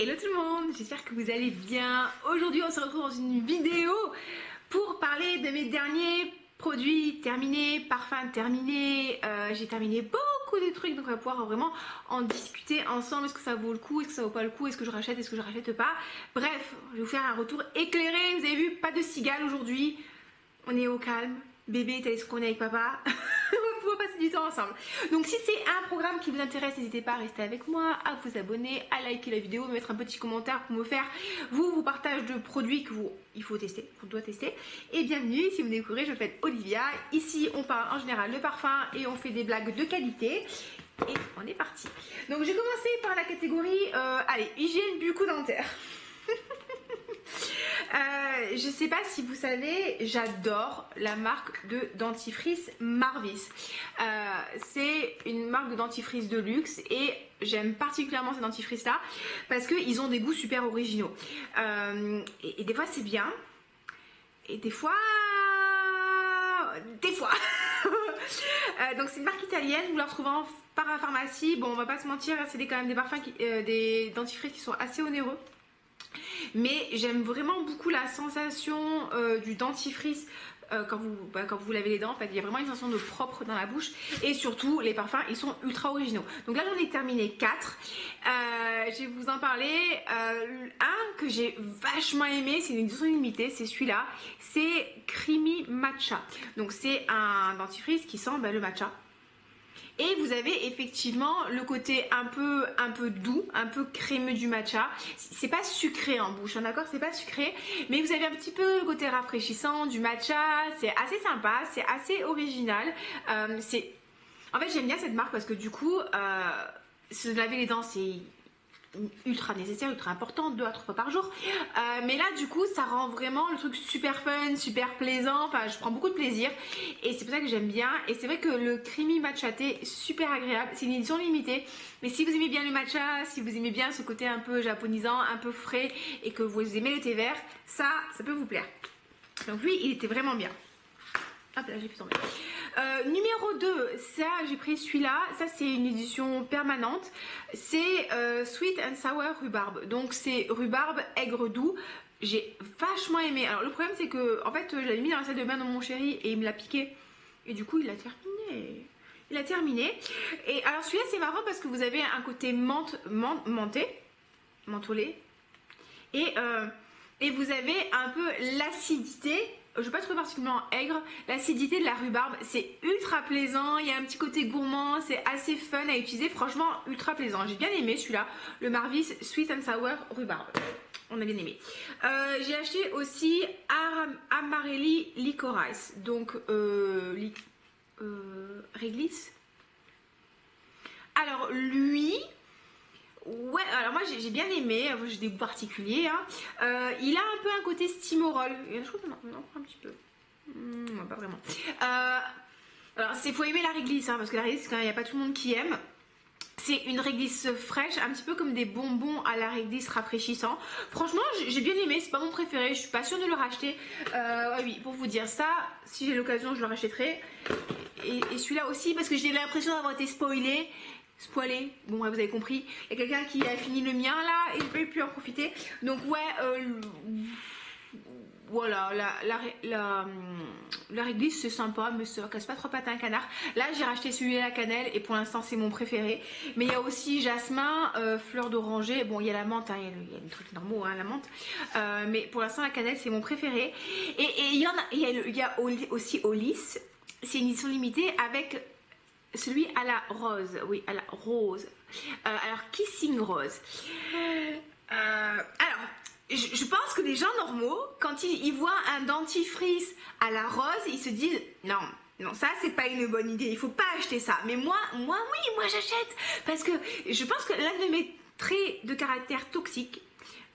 Hello tout le monde, j'espère que vous allez bien. Aujourd'hui on se retrouve dans une vidéo pour parler de mes derniers produits terminés, parfums terminés. J'ai terminé beaucoup de trucs donc on va pouvoir vraiment en discuter ensemble. Est-ce que ça vaut le coup, est-ce que ça vaut pas le coup, est-ce que je rachète, est-ce que je rachète pas. Bref, je vais vous faire un retour éclairé. Vous avez vu, pas de cigale aujourd'hui. On est au calme. Bébé est allé se promener avec papa. On va pouvoir passer du temps ensemble. Donc si c'est un programme qui vous intéresse, n'hésitez pas à rester avec moi, à vous abonner, à liker la vidéo, à mettre un petit commentaire pour me faire vos partages de produits que il faut tester, qu'on doit tester. Et bienvenue, si vous me découvrez, je m'appelle Olivia. Ici on parle en général de parfum et on fait des blagues de qualité. Et on est parti. Donc j'ai commencé par la catégorie allez, hygiène bucco-dentaire. Je sais pas si vous savez, j'adore la marque de dentifrice Marvis. C'est une marque de dentifrice de luxe et j'aime particulièrement ces dentifrices là parce qu'ils ont des goûts super originaux. Et des fois c'est bien et des fois... donc c'est une marque italienne, vous la retrouvez en parapharmacie. Bon, on va pas se mentir, c'est quand même des parfums, des dentifrices qui sont assez onéreux. Mais j'aime vraiment beaucoup la sensation du dentifrice quand vous lavez les dents. En fait, il y a vraiment une sensation de propre dans la bouche. Et surtout, les parfums, ils sont ultra originaux. Donc là, j'en ai terminé 4. Je vais vous en parler. Un que j'ai vachement aimé, c'est une édition limitée, c'est celui-là. C'est Creamy Matcha. Donc c'est un dentifrice qui sent le matcha. Et vous avez effectivement le côté un peu doux, un peu crémeux du matcha. C'est pas sucré en bouche, hein, d'accord? C'est pas sucré, mais vous avez un petit peu le côté rafraîchissant du matcha. C'est assez sympa, c'est assez original. En fait, j'aime bien cette marque parce que du coup, se laver les dents, c'est ultra nécessaire, ultra important, 2 à 3 fois par jour. Mais là, du coup, ça rend vraiment le truc super fun, super plaisant. Enfin, je prends beaucoup de plaisir et c'est pour ça que j'aime bien. Et c'est vrai que le creamy matcha thé, super agréable. C'est une édition limitée. Mais si vous aimez bien le matcha, si vous aimez bien ce côté un peu japonisant, un peu frais et que vous aimez le thé vert, ça peut vous plaire. Donc lui, il était vraiment bien. Hop là, j'ai fait tomber. Numéro 2, ça j'ai pris celui-là, ça c'est une édition permanente, c'est Sweet and Sour Rhubarbe, donc c'est rhubarbe aigre doux. J'ai vachement aimé. Alors le problème c'est que en fait je l'avais mis dans la salle de bain de mon chéri et il me l'a piqué et du coup il l'a terminé. Il a terminé. Et alors celui-là c'est marrant parce que vous avez un côté mentholé et vous avez un peu l'acidité. Je ne vais pas trouver particulièrement aigre. L'acidité de la rhubarbe, c'est ultra plaisant. Il y a un petit côté gourmand, c'est assez fun à utiliser. Franchement, ultra plaisant. J'ai bien aimé celui-là, le Marvis Sweet and Sour Rhubarbe. On a bien aimé. J'ai acheté aussi Amarelli Licorice. Donc, réglisse. Alors, lui... Ouais, alors moi j'ai bien aimé, j'ai des goûts particuliers. Hein. Il a un peu un côté Stimorol. Je trouve qu'on en prend un petit peu. Non, pas vraiment. Alors, faut aimer la réglisse, hein, parce que la réglisse, il n'y a pas tout le monde qui aime. C'est une réglisse fraîche, un petit peu comme des bonbons à la réglisse rafraîchissant. Franchement, j'ai bien aimé, c'est pas mon préféré, je suis pas sûre de le racheter. Oui, pour vous dire ça, si j'ai l'occasion, je le rachèterai. Et celui-là aussi, parce que j'ai l'impression d'avoir été spoilée. Bon ouais, vous avez compris, il y a quelqu'un qui a fini le mien là et je peux plus en profiter. Donc ouais, voilà, la réglisse c'est sympa mais ça casse pas trop pattes à un canard. Là j'ai racheté celui-là à cannelle et pour l'instant c'est mon préféré. Mais il y a aussi jasmin, fleur d'oranger, bon il y a la menthe, hein, il y a des trucs normaux, hein, la menthe. Mais pour l'instant la cannelle c'est mon préféré. Et il y a aussi Olis, c'est une édition limitée avec... celui à la rose, oui, à la rose. Alors, Kissing Rose. Alors, je pense que les gens normaux, quand ils voient un dentifrice à la rose, ils se disent non, ça c'est pas une bonne idée, il faut pas acheter ça. Mais moi j'achète parce que je pense que l'un de mes traits de caractère toxique,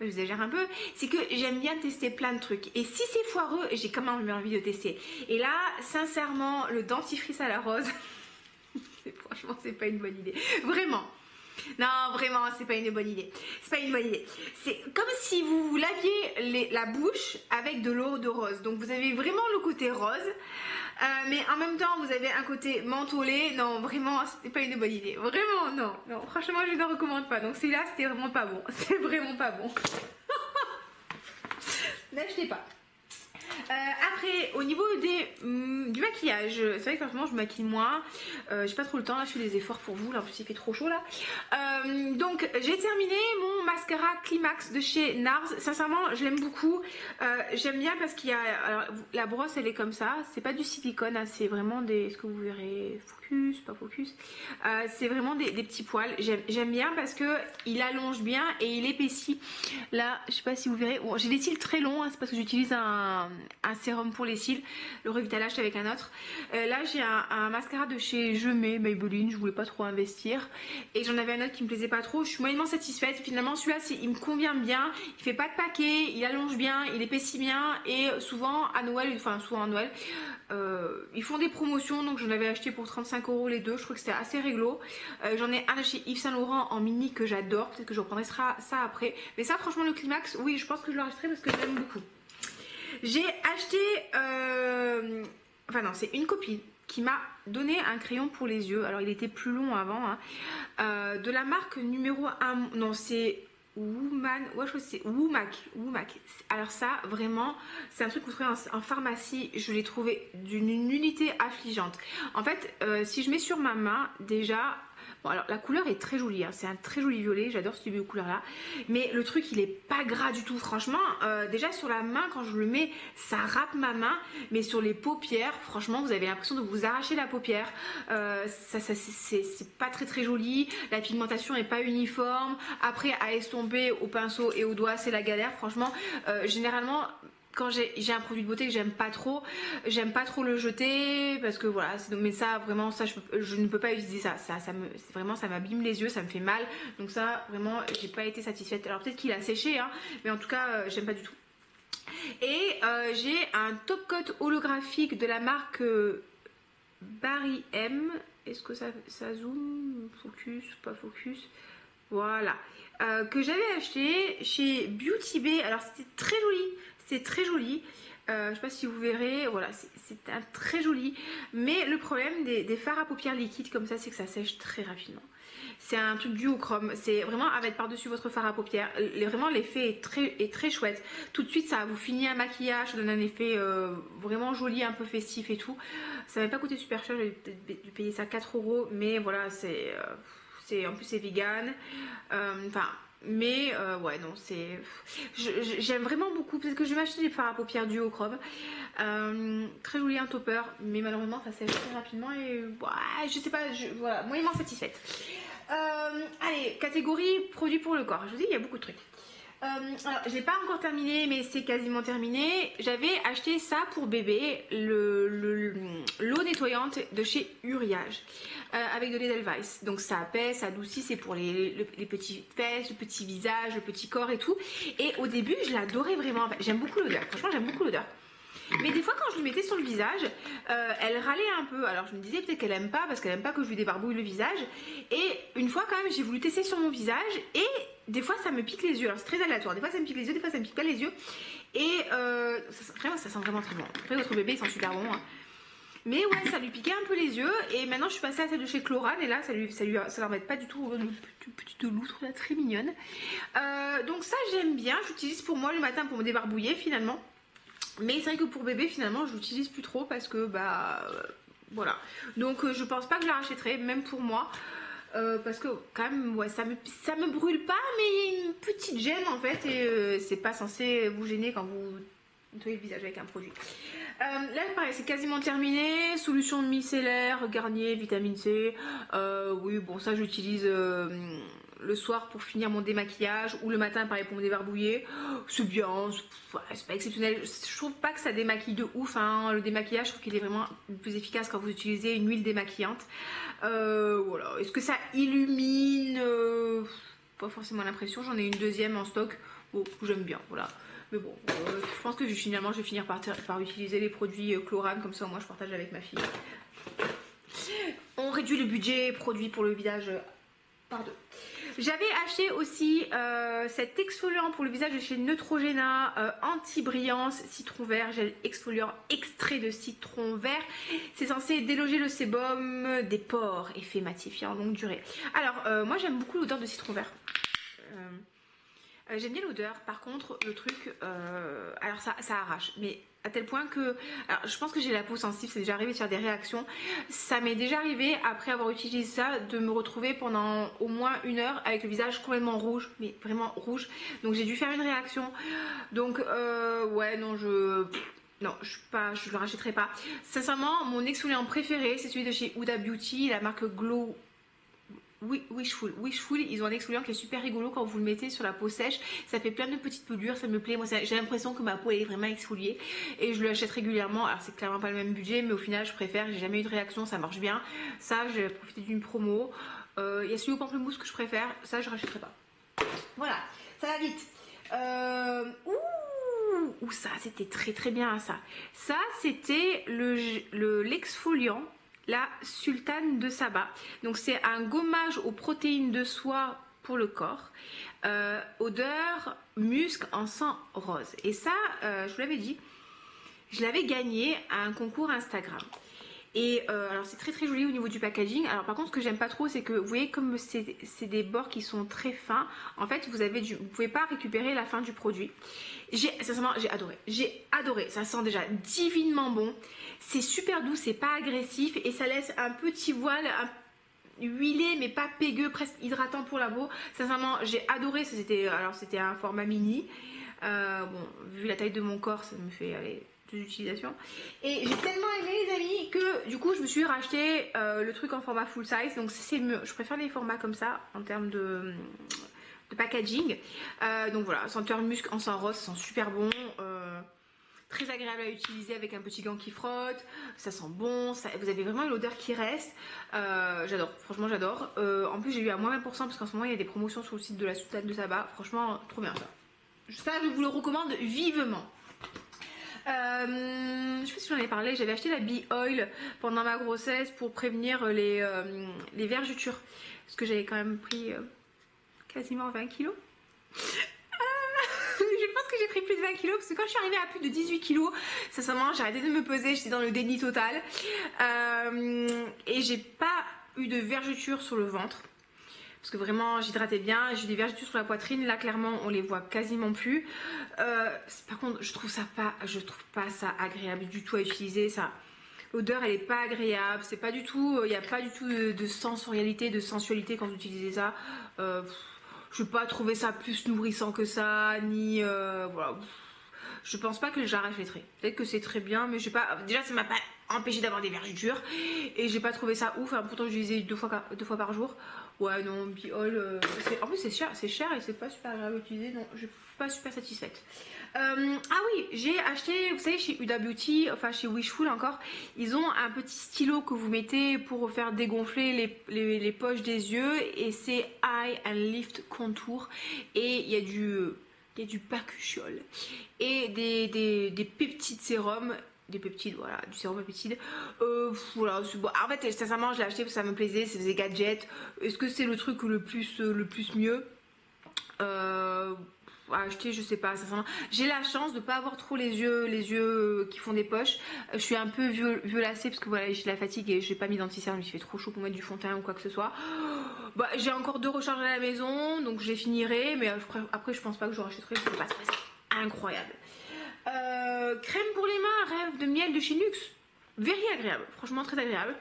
j'exagère un peu, c'est que j'aime bien tester plein de trucs. Et si c'est foireux, j'ai quand même envie de tester. Et là, sincèrement, le dentifrice à la rose. Franchement, c'est pas une bonne idée. Vraiment. Non, vraiment, c'est pas une bonne idée. C'est pas une bonne idée. C'est comme si vous vous laviez la bouche avec de l'eau de rose. Donc vous avez vraiment le côté rose, mais en même temps vous avez un côté mentholé. Non, vraiment, c'était pas une bonne idée. Vraiment, non. Non, franchement, je ne le recommande pas. Donc celui-là, c'était vraiment pas bon. C'est vraiment pas bon. N'achetez pas. Après, au niveau du maquillage, c'est vrai que franchement je me maquille moins, j'ai pas trop le temps, là je fais des efforts pour vous, là en plus il fait trop chaud là. Donc j'ai terminé mon mascara Climax de chez NARS, sincèrement je l'aime beaucoup, j'aime bien parce qu'il y a, alors, la brosse elle est comme ça, c'est pas du silicone, hein, c'est vraiment des, est-ce que vous verrez, focus, pas focus, c'est vraiment des petits poils, j'aime bien parce que il allonge bien et il épaissit, là je sais pas si vous verrez, bon, j'ai des cils très longs, hein, c'est parce que j'utilise un sérum pour les cils, le Revitalage avec un autre. Là j'ai un mascara de chez Je Mets Maybelline, je voulais pas trop investir et j'en avais un autre qui me plaisait pas trop, je suis moyennement satisfaite. Finalement celui-là il me convient bien, il fait pas de paquet, il allonge bien, il épaissit bien et souvent à Noël, enfin souvent à Noël, ils font des promotions, donc j'en avais acheté pour 35 € les deux, je trouve que c'était assez réglo. J'en ai un de chez Yves Saint Laurent en mini que j'adore, peut-être que je reprendrai ça après, mais ça franchement le Climax, oui je pense que je l'enregistrerai parce que j'aime beaucoup. J'ai acheté, enfin non, c'est une copine qui m'a donné un crayon pour les yeux. Alors il était plus long avant, hein. De la marque numéro 1, non c'est Woman, ouais je crois que c'est Womack. Alors ça vraiment, c'est un truc que vous trouvez en pharmacie, je l'ai trouvé d'une unité affligeante. En fait, si je mets sur ma main, déjà... Bon, alors la couleur est très jolie, hein. C'est un très joli violet, j'adore ce type de couleur là, mais le truc il est pas gras du tout, franchement. Déjà sur la main quand je le mets ça râpe ma main, mais sur les paupières franchement vous avez l'impression de vous arracher la paupière. C'est pas très joli, la pigmentation est pas uniforme, après à estomper au pinceau et au doigt c'est la galère franchement. Généralement quand j'ai un produit de beauté que j'aime pas trop le jeter parce que voilà, mais ça vraiment ça je ne peux pas utiliser ça, vraiment ça m'abîme les yeux, ça me fait mal, donc ça vraiment j'ai pas été satisfaite. Alors peut-être qu'il a séché hein, mais en tout cas j'aime pas du tout. Et j'ai un top coat holographique de la marque Barry M. Est-ce que ça zoom, focus, pas focus, voilà, que j'avais acheté chez Beauty Bay. Alors c'était très joli, c'est très joli. Je sais pas si vous verrez, voilà, c'est un très joli. Mais le problème des fards à paupières liquides comme ça, c'est que ça sèche très rapidement. C'est un truc duochrome, c'est vraiment à mettre par-dessus votre fard à paupières. Vraiment l'effet est très chouette. Tout de suite ça vous finit un maquillage, ça donne un effet vraiment joli, un peu festif et tout. Ça m'a pas coûté super cher, j'ai dû payer ça 4 €, mais voilà, en plus c'est vegan. Enfin... mais ouais non c'est, j'aime vraiment beaucoup, peut-être que je vais m'acheter des fards à paupières duochrome. Très joli, un topper, mais malheureusement ça sèche très rapidement et ouais, je sais pas, voilà, moyennement satisfaite. Allez, catégorie produits pour le corps, je vous dis il y a beaucoup de trucs. Alors j'ai pas encore terminé mais c'est quasiment terminé. J'avais acheté ça pour bébé, l'eau nettoyante de chez Uriage, avec de l'Edelweiss, donc ça apaise, ça adoucit, c'est pour les petites fesses, le petit visage, le petit corps et tout. Et au début je l'adorais vraiment, enfin, j'aime beaucoup l'odeur, franchement j'aime beaucoup l'odeur. Mais des fois quand je lui mettais sur le visage, elle râlait un peu. Alors je me disais peut-être qu'elle aime pas parce qu'elle aime pas que je lui débarbouille le visage. Et une fois quand même j'ai voulu tester sur mon visage et des fois ça me pique les yeux. Alors c'est très aléatoire. Des fois ça me pique les yeux, des fois ça me pique pas les yeux. Et ça sent vraiment très bon. Après votre bébé il sent super bon. Hein. Mais ouais, ça lui piquait un peu les yeux. Et maintenant je suis passée à celle de chez Chlorane et là ça l'embête pas du tout. Une petite loutre là très mignonne. Donc ça j'aime bien. J'utilise pour moi le matin pour me débarbouiller finalement. Mais c'est vrai que pour bébé finalement je l'utilise plus trop parce que bah voilà. Donc je pense pas que je la rachèterai même pour moi. Parce que quand même ouais, ça me brûle pas mais il y a une petite gêne en fait et c'est pas censé vous gêner quand vous nettoyez le visage avec un produit. Là pareil c'est quasiment terminé. Solution micellaire, Garnier, vitamine C. Oui bon ça j'utilise le soir pour finir mon démaquillage ou le matin pareil pour me débarbouiller. C'est bien, c'est pas exceptionnel. Je trouve pas que ça démaquille de ouf hein. Le démaquillage je trouve qu'il est vraiment plus efficace quand vous utilisez une huile démaquillante. Voilà. Est-ce que ça illumine? Pas forcément l'impression. J'en ai une deuxième en stock que j'aime bien, voilà. Mais bon, je pense que finalement je vais finir par utiliser les produits Chlorane, comme ça moi je partage avec ma fille. On réduit le budget produit pour le visage par deux. J'avais acheté aussi cet exfoliant pour le visage de chez Neutrogena, anti-brillance, citron vert, gel exfoliant extrait de citron vert. C'est censé déloger le sébum des pores, effet matifiant longue durée. Alors, moi j'aime beaucoup l'odeur de citron vert. J'aime bien l'odeur, par contre le truc, alors ça arrache, mais à tel point que, alors je pense que j'ai la peau sensible, c'est déjà arrivé de faire des réactions. Ça m'est déjà arrivé, après avoir utilisé ça, de me retrouver pendant au moins 1 heure avec le visage complètement rouge, mais vraiment rouge. Donc j'ai dû faire une réaction. Donc ouais, non, non, je le rachèterai pas. Sincèrement, mon exfoliant préféré, c'est celui de chez Huda Beauty, la marque Glow. Wishful, ils ont un exfoliant qui est super rigolo quand vous le mettez sur la peau sèche. Ça fait plein de petites pelures, ça me plaît. Moi, j'ai l'impression que ma peau est vraiment exfoliée et je l'achète régulièrement. Alors, c'est clairement pas le même budget, mais au final, je préfère. J'ai jamais eu de réaction, ça marche bien. Ça, j'ai profité d'une promo. Il y a celui au pamplemousse que je préfère. Ça, je rachèterai pas. Voilà, ça va vite. Ouh, ça, c'était très très bien ça. Ça, c'était l'exfoliant. La sultane de Saba. Donc c'est un gommage aux protéines de soie pour le corps. Odeur musc en sang rose. Et ça, je vous l'avais dit, je l'avais gagné à un concours Instagram. Et alors c'est très très joli au niveau du packaging. Alors par contre ce que j'aime pas trop c'est que vous voyez comme c'est des bords qui sont très fins. En fait vous pouvez pas récupérer la fin du produit. Sincèrement j'ai adoré. Ça sent déjà divinement bon. C'est super doux, c'est pas agressif et ça laisse un petit voile huilé mais pas pégueux, presque hydratant pour la peau. Sincèrement j'ai adoré. C'était un format mini. Bon vu la taille de mon corps ça me fait aller d'utilisation et j'ai tellement aimé les amis que du coup je me suis racheté le truc en format full size. Donc c'est mieux, je préfère les formats comme ça en termes de packaging. Donc voilà, senteur musc en sang rose, ça sent super bon, très agréable à utiliser avec un petit gant qui frotte, ça sent bon, vous avez vraiment une odeur qui reste. J'adore, franchement j'adore. En plus j'ai eu à moins 20% parce qu'en ce moment il y a des promotions sur le site de la sultane de Saba. Franchement trop bien ça je vous le recommande vivement. Je sais pas si j'en ai parlé, j'avais acheté la Bee Oil pendant ma grossesse pour prévenir les vergetures. Parce que j'avais quand même pris quasiment 20 kilos. Je pense que j'ai pris plus de 20 kilos parce que quand je suis arrivée à plus de 18 kilos, sincèrement j'ai arrêté de me peser, j'étais dans le déni total. Et j'ai pas eu de vergetures sur le ventre. Parce que vraiment j'hydratais bien, j'ai des vergetures sur la poitrine, là clairement on les voit quasiment plus. Par contre je trouve pas ça agréable du tout à utiliser. Ça, l'odeur elle est pas agréable, c'est pas du tout, il n'y a pas du tout de sensorialité, de sensualité quand vous utilisez ça. Je n'ai pas trouvé ça plus nourrissant que ça, ni voilà. Je pense pas que j'arrêterai. Peut-être que c'est très bien, mais j'ai pas. Déjà, ça m'a pas empêché d'avoir des vergetures et j'ai pas trouvé ça ouf. Hein, pourtant, je l'utilisais deux fois par jour. Ouais, non, Bee Oil. En plus, c'est cher et c'est pas super agréable à utiliser. Donc, je suis pas super satisfaite. Ah oui, j'ai acheté, vous savez, chez Huda Beauty, enfin chez Wishful encore, ils ont un petit stylo que vous mettez pour faire dégonfler les poches des yeux et c'est Eye and Lift Contour et il y a du bakuchiol et des peptides sérum, des peptides, voilà, du sérum peptide. Voilà, bon. En fait, sincèrement, je l'ai acheté parce que ça me plaisait, ça faisait gadget. Est-ce que c'est le truc le plus mieux à acheter, je sais pas, sincèrement. J'ai la chance de pas avoir trop les yeux qui font des poches. Je suis un peu violacée parce que voilà, j'ai de la fatigue et j'ai pas mis d'anti-cerne, il fait trop chaud pour mettre du fond de teint ou quoi que ce soit. Bah, j'ai encore 2 recharges à la maison, donc je les finirai, mais après je pense pas que je rachèterai, je sais pas, c'est incroyable. Crème pour les mains, rêve de miel de chez Nuxe. Very agréable, franchement très agréable.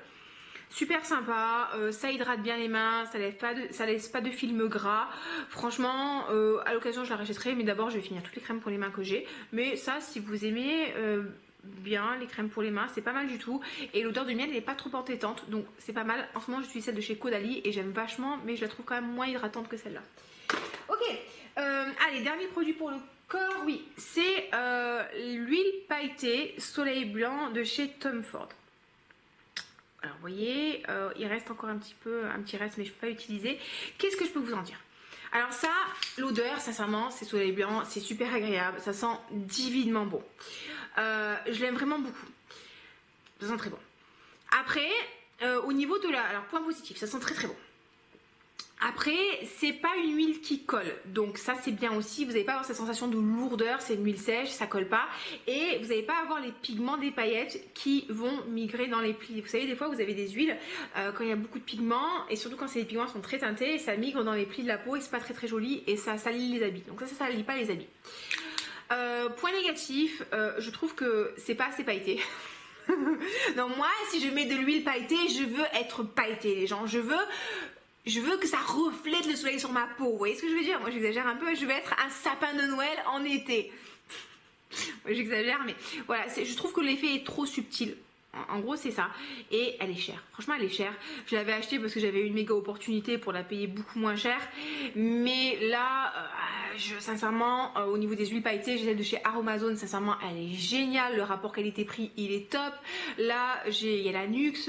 Super sympa, ça hydrate bien les mains, ça laisse pas de film gras. Franchement, à l'occasion je la rachèterai, mais d'abord je vais finir toutes les crèmes pour les mains que j'ai. Mais ça, si vous aimez bien les crèmes pour les mains, c'est pas mal du tout. Et l'odeur de miel elle est pas trop entêtante, donc c'est pas mal. En ce moment j'utilise celle de chez Caudalie et j'aime vachement, mais je la trouve quand même moins hydratante que celle-là. Ok, allez, dernier produit pour le corps, oui, c'est l'huile pailletée Soleil Blanc de chez Tom Ford. Alors vous voyez, il reste encore un petit reste, mais je ne peux pas l'utiliser. Qu'est-ce que je peux vous en dire? Alors ça, l'odeur, sincèrement, c'est Soleil Blanc, c'est super agréable, ça sent divinement bon. Je l'aime vraiment beaucoup. Ça sent très bon. Après, au niveau de la... Alors point positif, ça sent très très bon. Après, c'est pas une huile qui colle, donc ça c'est bien aussi. Vous n'allez pas avoir cette sensation de lourdeur, c'est une huile sèche, ça colle pas. Et vous n'allez pas avoir les pigments des paillettes qui vont migrer dans les plis. Vous savez, des fois vous avez des huiles, quand il y a beaucoup de pigments, et surtout quand ces pigments sont très teintés, ça migre dans les plis de la peau et c'est pas très joli et ça salit les habits. Donc ça salit pas les habits. Point négatif, je trouve que c'est pas assez pailleté. Donc moi, si je mets de l'huile pailletée, je veux être pailletée, les gens. Je veux que ça reflète le soleil sur ma peau. Vous voyez ce que je veux dire? Moi, j'exagère un peu. Je veux être un sapin de Noël en été. J'exagère, mais voilà. Je trouve que l'effet est trop subtil. En gros, c'est ça. Et elle est chère. Franchement, elle est chère. Je l'avais achetée parce que j'avais eu une méga opportunité pour la payer beaucoup moins cher. Mais là, sincèrement, au niveau des huiles pailletées, j'ai celle de chez Aromazone. Sincèrement, elle est géniale. Le rapport qualité-prix, il est top. Là, il y a la Nuxe.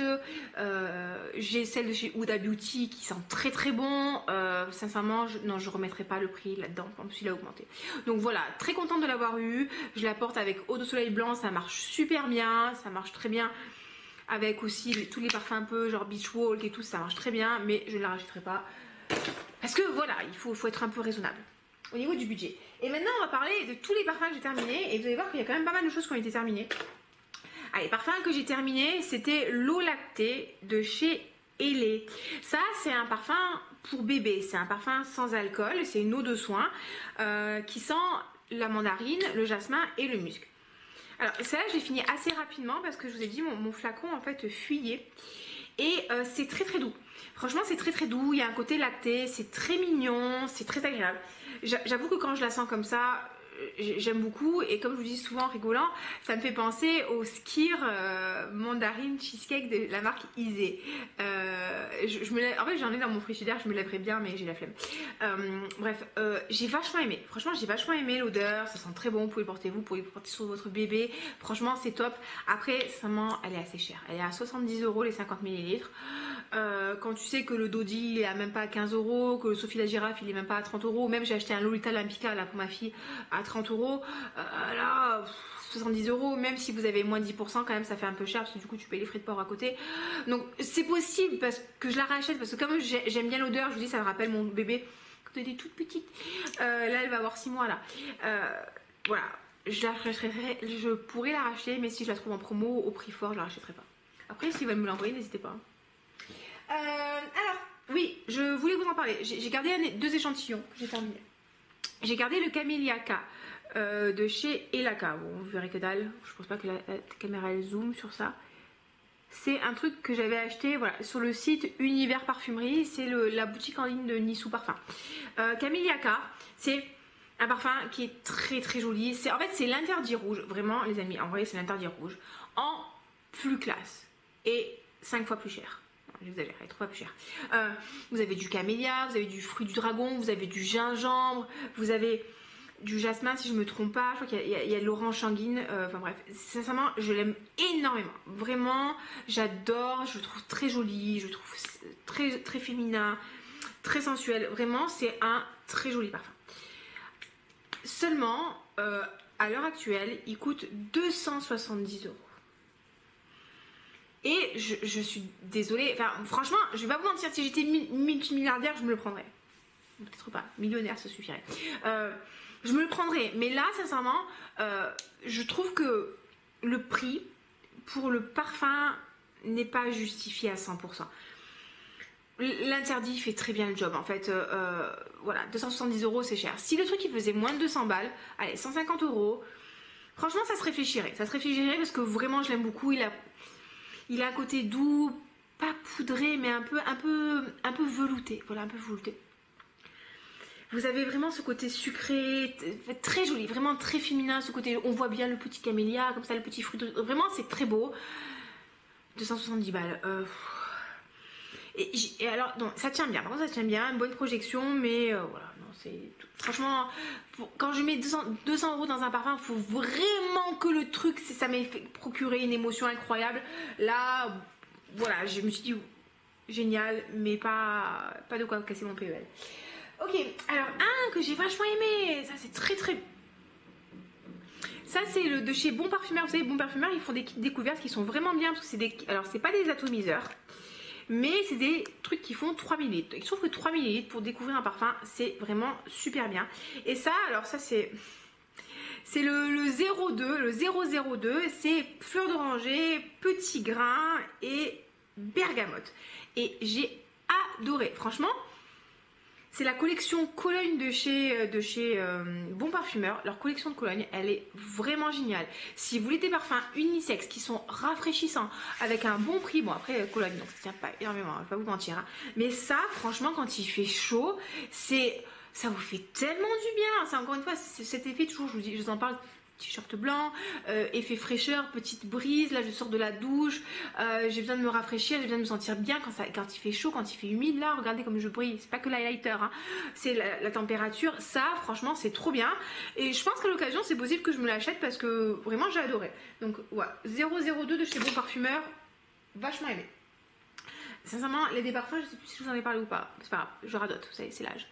J'ai celle de chez Huda Beauty qui sent très bon. Sincèrement, non, je remettrai pas le prix là-dedans. En plus, il a augmenté. Donc voilà, très contente de l'avoir eu. Je la porte avec eau de soleil blanc. Ça marche super bien. Ça marche très bien. Avec aussi tous les parfums un peu genre Beach Walk et tout, ça marche très bien, mais je ne la rachèterai pas parce que voilà, il faut être un peu raisonnable au niveau du budget. Et maintenant on va parler de tous les parfums que j'ai terminés, et vous allez voir qu'il y a quand même pas mal de choses qui ont été terminées. Allez, parfum que j'ai terminé, c'était l'eau lactée de chez Elé. Ça c'est un parfum pour bébé, c'est un parfum sans alcool, c'est une eau de soin qui sent la mandarine, le jasmin et le musc. Alors celle-là j'ai fini assez rapidement parce que je vous ai dit mon flacon en fait fuyait et c'est très doux. Franchement c'est très doux, il y a un côté lacté, c'est très mignon, c'est très agréable. J'avoue que quand je la sens comme ça, j'aime beaucoup, et comme je vous dis souvent en rigolant, ça me fait penser au Skir mandarine cheesecake de la marque Isée. En fait j'en ai dans mon frigidaire, je me lèverais bien mais j'ai la flemme. Bref, j'ai vachement aimé, franchement j'ai vachement aimé l'odeur, ça sent très bon, vous pouvez le porter vous pouvez le porter sur votre bébé, franchement c'est top. Après sincèrement elle est assez chère, elle est à 70 € les 50 ml. Quand tu sais que le Dodi il est à même pas à 15 €, que le Sophie la girafe il est même pas à 30 €, même j'ai acheté un Lolita Lampica là pour ma fille à 30 €, là 70 €, même si vous avez moins de 10% quand même ça fait un peu cher parce que du coup tu payes les frais de port à côté. Donc c'est possible parce que je la rachète parce que comme j'aime bien l'odeur, je vous dis ça me rappelle mon bébé quand elle était toute petite. Là elle va avoir 6 mois là. Voilà, je pourrais la racheter, mais si je la trouve en promo au prix fort je la rachèterai pas. Après s'ils veulent me l'envoyer n'hésitez pas. Alors oui, je voulais vous en parler. J'ai gardé 2 échantillons que j'ai terminés. J'ai gardé le Camellia K de chez Elaka. Bon, vous verrez que dalle. Je pense pas que la caméra elle zoome sur ça. C'est un truc que j'avais acheté voilà, sur le site Univers Parfumerie. C'est la boutique en ligne de Nissou Parfum. Camellia K, c'est un parfum qui est très joli. En fait, c'est l'interdit rouge. Vraiment, les amis, en vrai, c'est l'interdit rouge. En plus classe. Et 5 fois plus cher. J'exagère, elle est 3 fois plus cher. Vous avez du camélia, vous avez du fruit du dragon, vous avez du gingembre, vous avez du jasmin si je me trompe pas. Je crois qu'il y a l'orange sanguine. Enfin bref, sincèrement, je l'aime énormément. Vraiment, j'adore. Je le trouve très joli, je le trouve très féminin, très sensuel. Vraiment, c'est un très joli parfum. Seulement, à l'heure actuelle, il coûte 270 €. Et je suis désolée, enfin franchement, je vais pas vous mentir, si j'étais multimilliardaire, je me le prendrais. Peut-être pas, millionnaire, ça suffirait. Je me le prendrais, mais là, sincèrement, je trouve que le prix pour le parfum n'est pas justifié à 100%. L'interdit fait très bien le job, en fait. Voilà, 270 € c'est cher. Si le truc il faisait moins de 200 balles, allez, 150 €, franchement, ça se réfléchirait. Ça se réfléchirait parce que vraiment, je l'aime beaucoup. Il a un côté doux, pas poudré, mais un peu velouté. Voilà, un peu velouté. Vous avez vraiment ce côté sucré, très joli, vraiment très féminin. Ce côté, on voit bien le petit camélia, comme ça, le petit fruit. Vraiment, c'est très beau. 270 balles. Et alors, non, ça tient bien. Par contre, ça tient bien. Une bonne projection, mais voilà, non, c'est tout. Franchement, quand je mets 200 € dans un parfum, il faut vraiment que le truc, ça m'ait procuré une émotion incroyable. Là, voilà, je me suis dit, génial, mais pas de quoi casser mon PEL. Ok, alors un que j'ai vachement aimé, ça c'est très. Ça c'est le de chez Bon Parfumeur. Vous savez, Bon Parfumeur, ils font des kits découvertes qui sont vraiment bien parce que c'est alors c'est pas des atomiseurs. mais c'est des trucs qui font 3 ml. Je trouve que 3 ml pour découvrir un parfum, c'est vraiment super bien. Et ça, alors ça c'est le 02, le 002, c'est fleur d'oranger, petit grain et bergamote. Et j'ai adoré, franchement. C'est la collection Cologne de chez Bon Parfumeur. Leur collection de Cologne, elle est vraiment géniale. Si vous voulez des parfums unisex qui sont rafraîchissants, avec un bon prix, bon après Cologne, donc ça tient pas énormément, je vais pas vous mentir. Hein. Mais ça, franchement, quand il fait chaud, ça vous fait tellement du bien. C'est encore une fois, cet effet, toujours, je vous en parle. T-shirt blanc, effet fraîcheur, petite brise, là je sors de la douche, j'ai besoin de me rafraîchir, j'ai besoin de me sentir bien quand il fait chaud, quand il fait humide, là regardez comme je brille, c'est pas que l'highlighter, hein, c'est la température, ça franchement c'est trop bien, et je pense qu'à l'occasion c'est possible que je me l'achète parce que vraiment j'ai adoré. Donc ouais, 002 de chez Bon Parfumeur, vachement aimé. Sincèrement, les déparfums, je sais plus si je vous en ai parlé ou pas. C'est pas grave, je radote, vous savez, c'est l'âge.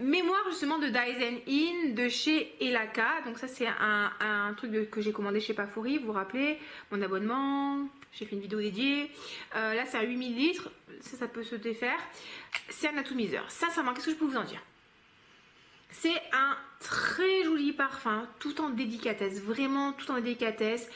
Mémoire justement de Daisen In de chez Elaka. Donc ça c'est un truc que j'ai commandé chez Pafouri, vous vous rappelez, mon abonnement, j'ai fait une vidéo dédiée. Là c'est à 8 ml, ça peut se défaire. C'est un atomiseur. Sincèrement, qu'est-ce que je peux vous en dire? C'est un très joli parfum, tout en délicatesse, vraiment tout en délicatesse,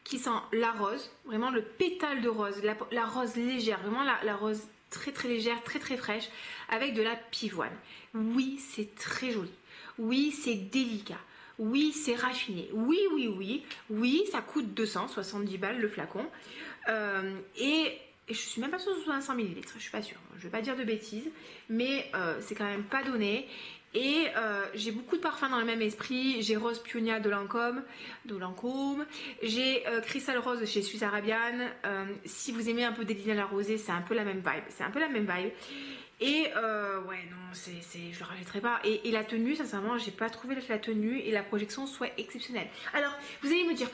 qui sent la rose, vraiment le pétale de rose, la rose légère, vraiment la rose très très légère, très très fraîche, avec de la pivoine. Oui, c'est très joli. Oui, c'est délicat. Oui, c'est raffiné. Oui, oui, oui. Oui, ça coûte 270 balles le flacon. Et je suis même pas sûre que ce soit un 100 ml, je suis pas sûre. Je vais pas dire de bêtises, mais c'est quand même pas donné. Et j'ai beaucoup de parfums dans le même esprit. J'ai Rose Pionia de Lancôme, j'ai Crystal Rose chez Suisse Arabian. Si vous aimez un peu des lilas à la rosée, c'est un peu la même vibe. Et ouais, non, je le rajouterai pas. Et la tenue, sincèrement, j'ai pas trouvé que la tenue et la projection soient exceptionnelles. Alors, vous allez me dire,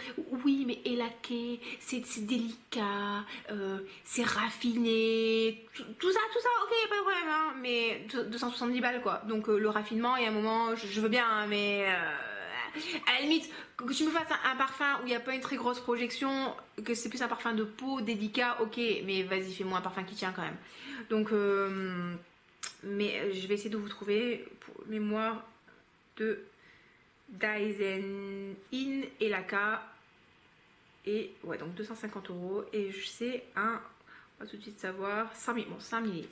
oui, mais élaqué, c'est délicat, c'est raffiné, tout ça, ok, pas de problème, hein, mais 270 balles quoi. Donc le raffinement, il y a un moment, je veux bien, hein, mais à la limite, que tu me fasses un parfum où il n'y a pas une très grosse projection, que c'est plus un parfum de peau délicat, ok, mais vas-y, fais-moi un parfum qui tient quand même. Donc, mais je vais essayer de vous trouver pour mémoire de Daisen In et Laka. Et ouais, donc 250 €. Et c'est un, on va tout de suite savoir, 5 ml.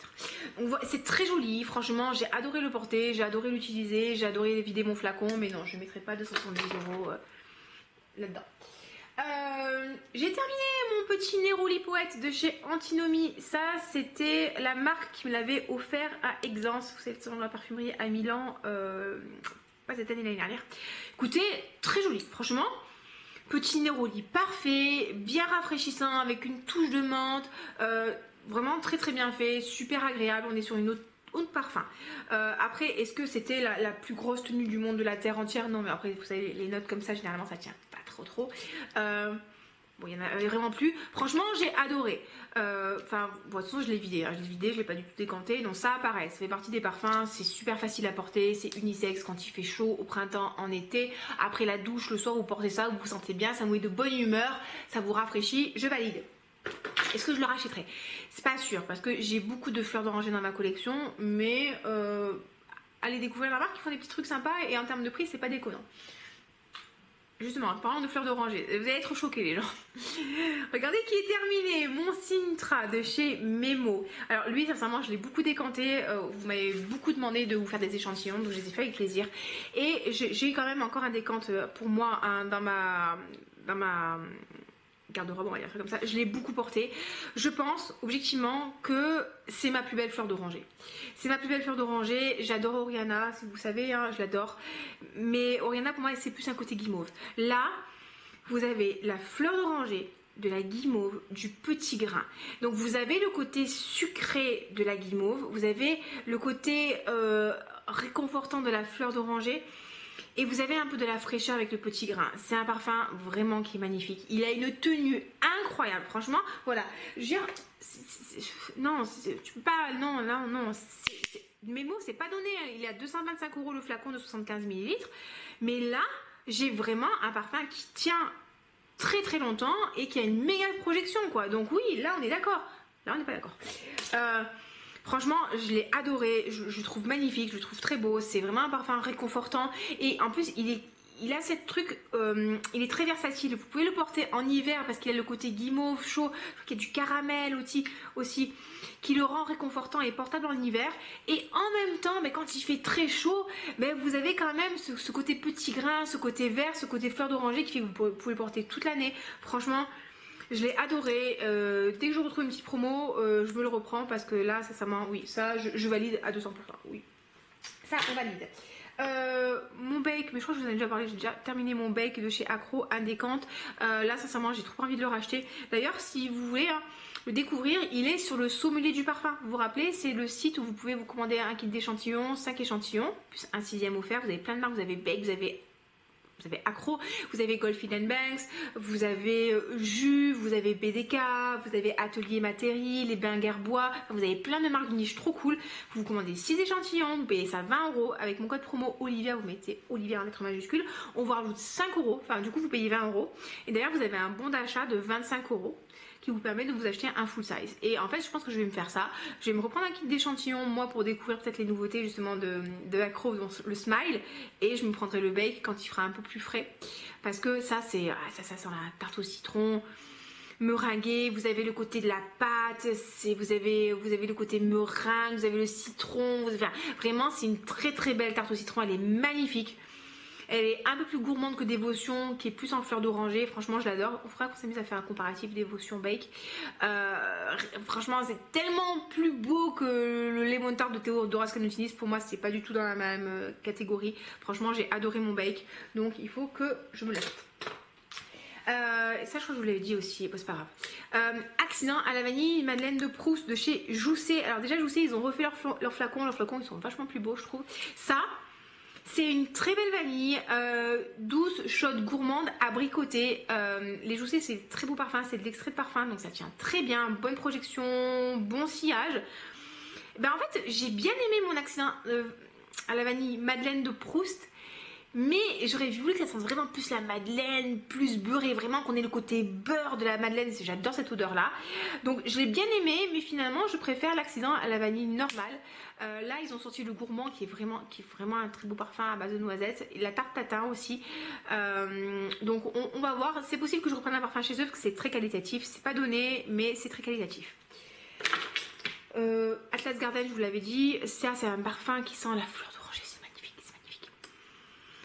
Donc c'est très joli, franchement, j'ai adoré le porter, j'ai adoré l'utiliser, j'ai adoré vider mon flacon, mais non, je ne mettrai pas 270 € là-dedans. J'ai terminé mon petit Neroli Poète de chez Antinomy. Ça, c'était la marque qui me l'avait offert à Exence. Vous savez, c'est dans la parfumerie à Milan, pas cette année, l'année dernière. Écoutez, très joli, franchement. Petit Neroli parfait, bien rafraîchissant, avec une touche de menthe. Vraiment très très bien fait, super agréable. On est sur une autre parfum. Après, est-ce que c'était la plus grosse tenue du monde de la terre entière? Non, mais après, vous savez, les notes comme ça, généralement, ça tient pas trop. Bon, il y en a vraiment plus. Franchement, j'ai adoré. Enfin, bon, de toute façon, je l'ai vidé. Hein. Je l'ai pas du tout décanté. Donc ça, pareil, ça fait partie des parfums. C'est super facile à porter. C'est unisexe quand il fait chaud, au printemps, en été. Après la douche, le soir, vous portez ça, vous vous sentez bien. Ça vous met de bonne humeur. Ça vous rafraîchit. Je valide. Est-ce que je le rachèterai? C'est pas sûr parce que j'ai beaucoup de fleurs d'oranger dans ma collection, mais allez découvrir la marque, ils font des petits trucs sympas et en termes de prix, c'est pas déconnant. Justement, en parlant de fleurs d'oranger, vous allez être choqués les gens. Regardez qui est terminé, mon Sintra de chez Memo. Alors lui, sincèrement, je l'ai beaucoup décanté. Vous m'avez beaucoup demandé de vous faire des échantillons, donc je les ai fait avec plaisir. Et j'ai eu quand même encore un décante pour moi dans ma garde-robe, on va dire ça comme ça. Je l'ai beaucoup porté. Je pense objectivement que c'est ma plus belle fleur d'oranger. C'est ma plus belle fleur d'oranger. J'adore Oriana, si vous savez, hein, je l'adore. Mais Oriana, pour moi, c'est plus un côté guimauve. Là, vous avez la fleur d'oranger, de la guimauve, du petit grain. Donc vous avez le côté sucré de la guimauve. Vous avez le côté réconfortant de la fleur d'oranger. Et vous avez un peu de la fraîcheur avec le petit grain. C'est un parfum vraiment qui est magnifique. Il a une tenue incroyable. Franchement, voilà. Je veux dire, non, tu peux pas. Non. Mes mots, c'est pas donné. Il est à 225 € le flacon de 75 ml. Mais là, j'ai vraiment un parfum qui tient très très longtemps et qui a une méga projection, quoi. Donc oui, là, on est d'accord. Là, on n'est pas d'accord. Franchement, je l'ai adoré, je le trouve magnifique, je le trouve très beau, c'est vraiment un parfum réconfortant et en plus il a cette truc, il est très versatile, vous pouvez le porter en hiver parce qu'il a le côté guimauve, chaud, il y a du caramel aussi qui le rend réconfortant et portable en hiver et en même temps, mais quand il fait très chaud, mais vous avez quand même ce côté petit grain, ce côté vert, ce côté fleur d'oranger qui fait que vous pouvez le porter toute l'année, franchement. Je l'ai adoré. Dès que je retrouve une petite promo, je me le reprends parce que là, sincèrement, oui, ça, je valide à 200%. Oui, ça, on valide. Mon bake, mais je crois que je vous en ai déjà parlé, j'ai déjà terminé mon bake de chez Accro Indécante. Là, sincèrement, j'ai trop envie de le racheter. D'ailleurs, si vous voulez le découvrir, il est sur le Sommelier du Parfum. Vous vous rappelez, c'est le site où vous pouvez vous commander un kit d'échantillons, 5 échantillons, plus un 6e offert. Vous avez plein de marques, vous avez bake, vous avez Accro, vous avez Goldfield Banks, vous avez Jus, vous avez BDK, vous avez Atelier Matéri, les Bains Guerbois, enfin, vous avez plein de marques de niche trop cool. Vous commandez 6 échantillons, vous payez ça 20 €. Avec mon code promo Olivia, vous mettez Olivia en lettres majuscules, on vous rajoute 5 €, enfin du coup vous payez 20 €. Et d'ailleurs vous avez un bon d'achat de 25 € qui vous permet de vous acheter un full size. Et en fait, je pense que je vais me faire ça. Je vais me reprendre un kit d'échantillons, moi, pour découvrir peut-être les nouveautés justement de Accro, le Smile. Et je me prendrai le bake quand il fera un peu plus frais. Parce que ça, ça sent la tarte au citron meringuée. Vous avez le côté de la pâte, vous avez le côté meringue, vous avez le citron. Vraiment, c'est une très très belle tarte au citron. Elle est magnifique. Elle est un peu plus gourmande que Dévotion, qui est plus en fleur d'oranger. Franchement, je l'adore. On fera qu'on s'amuse à faire un comparatif Dévotion Bake. Franchement, c'est tellement plus beau que le Lemon Tart de Théodora Canutinis. Pour moi, c'est pas du tout dans la même catégorie. Franchement, j'ai adoré mon bake. Donc, il faut que je me l'achète. Ça, je crois que je vous l'avais dit aussi. Bon, c'est pas grave. Accident à la vanille, Madeleine de Proust de chez Jousset. Alors, déjà, Jousset, ils ont refait leurs flacons. Leurs flacons, ils sont vachement plus beaux, je trouve. Ça. C'est une très belle vanille, douce, chaude, gourmande, abricotée. Les Jousset, c'est très beau parfum, c'est de l'extrait de parfum, donc ça tient très bien. Bonne projection, bon sillage. Ben, en fait, j'ai bien aimé mon accident à la vanille Madeleine de Proust. Mais j'aurais voulu que ça sente vraiment plus la madeleine, plus beurré, vraiment qu'on ait le côté beurre de la madeleine. J'adore cette odeur là. Donc je l'ai bien aimé, mais finalement je préfère l'accident à la vanille normale. Là ils ont sorti le gourmand qui est vraiment un très beau parfum à base de noisettes. Et la tarte tatin aussi. Donc on va voir. C'est possible que je reprenne un parfum chez eux parce que c'est très qualitatif. C'est pas donné, mais c'est très qualitatif. Atlas Garden, je vous l'avais dit, ça c'est un parfum qui sent la fleur d'oranger, c'est magnifique, c'est magnifique.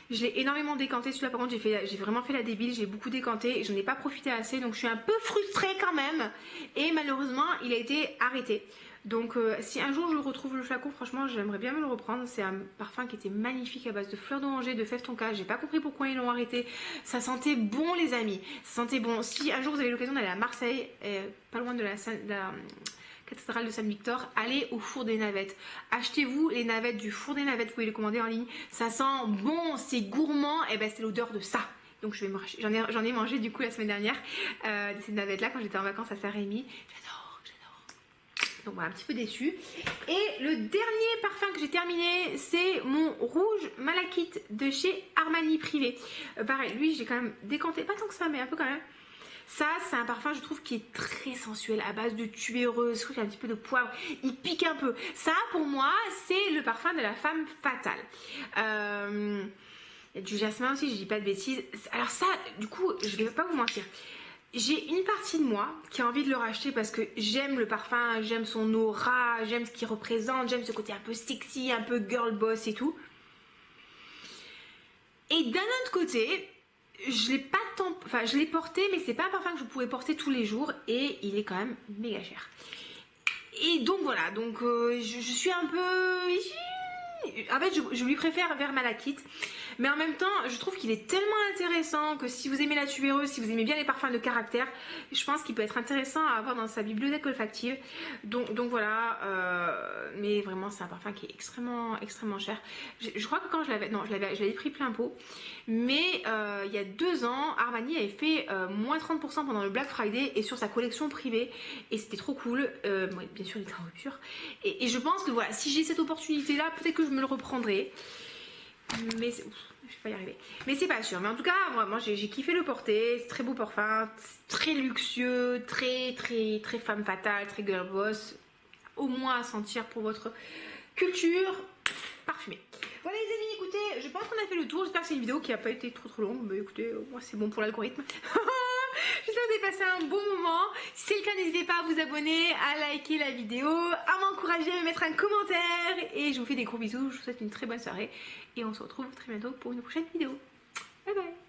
Je l'ai énormément décanté, celui-là par contre j'ai vraiment fait la débile, j'ai beaucoup décanté et je n'en ai pas profité assez, donc je suis un peu frustrée quand même. Et malheureusement il a été arrêté. Donc si un jour je retrouve le flacon, franchement j'aimerais bien me le reprendre. C'est un parfum qui était magnifique à base de fleurs d'oranger, de fève tonka. J'ai pas compris pourquoi ils l'ont arrêté. Ça sentait bon les amis, ça sentait bon. Si un jour vous avez l'occasion d'aller à Marseille, pas loin de la cathédrale de Saint-Victor, allez au four des navettes. Achetez-vous les navettes du four des navettes, vous pouvez les commander en ligne. Ça sent bon, c'est gourmand, et ben c'est l'odeur de ça. Donc je vais me racheter. J'en ai mangé du coup la semaine dernière de ces navettes là quand j'étais en vacances à Saint-Rémy. J'adore. Donc voilà, un petit peu déçue. Et le dernier parfum que j'ai terminé, c'est mon rouge malachite de chez Armani Privé. Pareil, lui j'ai quand même décanté, pas tant que ça, mais un peu quand même. Ça, c'est un parfum, je trouve, qui est très sensuel, à base de tubéreuse. Je trouve qu'il y a un petit peu de poivre. Il pique un peu. Ça, pour moi, c'est le parfum de la femme fatale. Il y a du jasmin aussi, je dis pas de bêtises. Alors ça, du coup, je vais pas vous mentir. J'ai une partie de moi qui a envie de le racheter parce que j'aime le parfum, j'aime son aura, j'aime ce qu'il représente, j'aime ce côté un peu sexy, un peu girl boss et tout. Et d'un autre côté, je l'ai pas tant, enfin je l'ai porté, mais c'est pas un parfum que je pourrais porter tous les jours et il est quand même méga cher. Et donc voilà, donc je suis un peu, en fait je lui préfère vers malachite, mais en même temps je trouve qu'il est tellement intéressant que si vous aimez la tubéreuse, si vous aimez bien les parfums de caractère, je pense qu'il peut être intéressant à avoir dans sa bibliothèque olfactive. Donc voilà, mais vraiment c'est un parfum qui est extrêmement cher. Je crois que quand je l'avais pris plein pot, mais il y a 2 ans Armani avait fait moins 30% pendant le Black Friday et sur sa collection privée, et c'était trop cool. Bien sûr il était en rupture, et je pense que voilà, si j'ai cette opportunité là, peut-être que je me le reprendrai. mais ouf, je vais pas y arriver. Mais c'est pas sûr. Mais en tout cas, vraiment, j'ai kiffé le porter. C'est très beau parfum, très luxueux, très femme fatale, très girl boss. Au moins à sentir pour votre culture parfumée. Voilà les amis, écoutez, je pense qu'on a fait le tour. J'espère que c'est une vidéo qui n'a pas été trop longue. Mais écoutez, moi c'est bon pour l'algorithme. J'espère que vous avez passé un bon moment. Si c'est le cas, n'hésitez pas à vous abonner, à liker la vidéo, à m'encourager, à me mettre un commentaire. Et je vous fais des gros bisous. Je vous souhaite une très bonne soirée. Et on se retrouve très bientôt pour une prochaine vidéo. Bye bye.